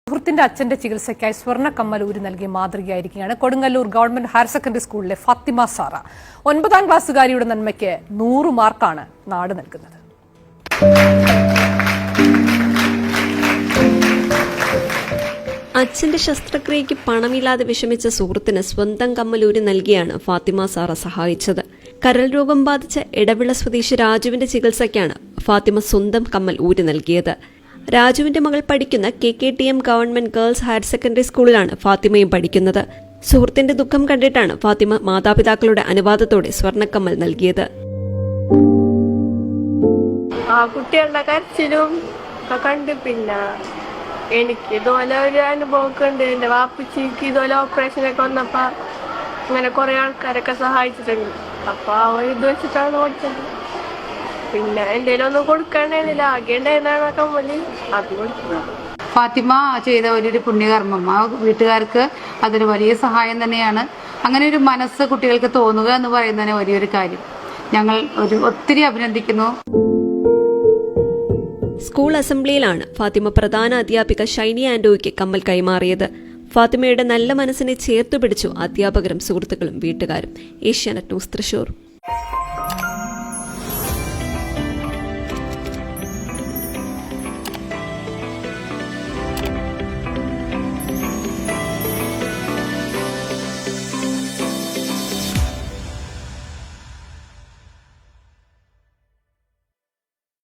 സുഹൃത്തിന്റെ അച്ഛന്റെ ചികിത്സയ്ക്കായി സ്വർണ്ണ കമ്മൽ ഊരി നൽകിയ മാതൃകയായിരിക്കുകയാണ് കൊടുങ്ങല്ലൂർ ഗവൺമെന്റ് ഹയർ സെക്കൻഡറി സ്കൂളിലെ ഫാത്തിമ സാറ. 9ാം ക്ലാസ്സുകാരിയുടെ നന്മയ്ക്ക് 100 മാർക്കാണ് നാട് നൽകുന്നത്. അച്ഛന്റെ ശസ്ത്രക്രിയയ്ക്ക് പണമില്ലാതെ വിഷമിച്ച സുഹൃത്തിന് സ്വന്തം കമ്മലൂരി നൽകിയാണ് ഫാത്തിമ സാറ സഹായിച്ചത്. കരൾ രോഗം ബാധിച്ച ഇടവിള സ്വദേശി രാജുവിന്റെ ചികിത്സയ്ക്കാണ് ഫാത്തിമ സ്വന്തം കമ്മൽ ഊരി നൽകിയത്. രാജുവിന്റെ മകൾ പഠിക്കുന്ന KKTM government girls higher secondary സ്കൂളിലാണ് ഫാത്തിമയും പഠിക്കുന്നത്. സുഹൃത്തിന്റെ ദുഃഖം കണ്ടിട്ടാണ് ഫാത്തിമ മാതാപിതാക്കളുടെ അനുവാദത്തോടെ സ്വർണ്ണക്കമ്മൽ നൽകിയത്. കുട്ടികളുടെ കരച്ചിലും കണ്ട് പിന്നെ എനിക്ക് ഇതുപോലെ ഒരു അനുഭവമൊക്കെ ഉണ്ട്. എൻ്റെ വാപ്പച്ചിക്ക് ഇതുപോലെ ഓപ്പറേഷനൊക്കെ വന്നപ്പോ ഇങ്ങനെ കുറെ ആൾക്കാരൊക്കെ സഹായിച്ചിട്ടുണ്ട്. അപ്പൊ ആ ഒരു ഇത് വെച്ചിട്ടാണ് കൊടുത്തത്. പിന്നെ എന്തെങ്കിലും ഒന്നും കൊടുക്കണ്ടില്ല, ആകെ ഉണ്ടായിരുന്നാണ് കമ്മല്, അത് കൊടുക്കുന്നത്. ഫാത്തിമ ചെയ്ത വലിയൊരു പുണ്യകർമ്മം ആ വീട്ടുകാർക്ക് അതൊരു വലിയ സഹായം തന്നെയാണ്. അങ്ങനെ ഒരു മനസ്സ് കുട്ടികൾക്ക് തോന്നുക എന്ന് പറയുന്നതിന് വലിയൊരു കാര്യം. ഞങ്ങൾ ഒത്തിരി അഭിനന്ദിക്കുന്നു. സ്കൂൾ അസംബ്ലിയിലാണ് ഫാത്തിമ പ്രധാന അധ്യാപിക ഷൈനി ആൻഡോയ്ക്ക് കമ്മൽ കൈമാറിയത്. ഫാത്തിമയുടെ നല്ല മനസ്സിനെ ചേർത്തുപിടിച്ചു അധ്യാപകരും സുഹൃത്തുക്കളും വീട്ടുകാരും. ഏഷ്യാനെറ്റ് ന്യൂസ്, തൃശൂർ.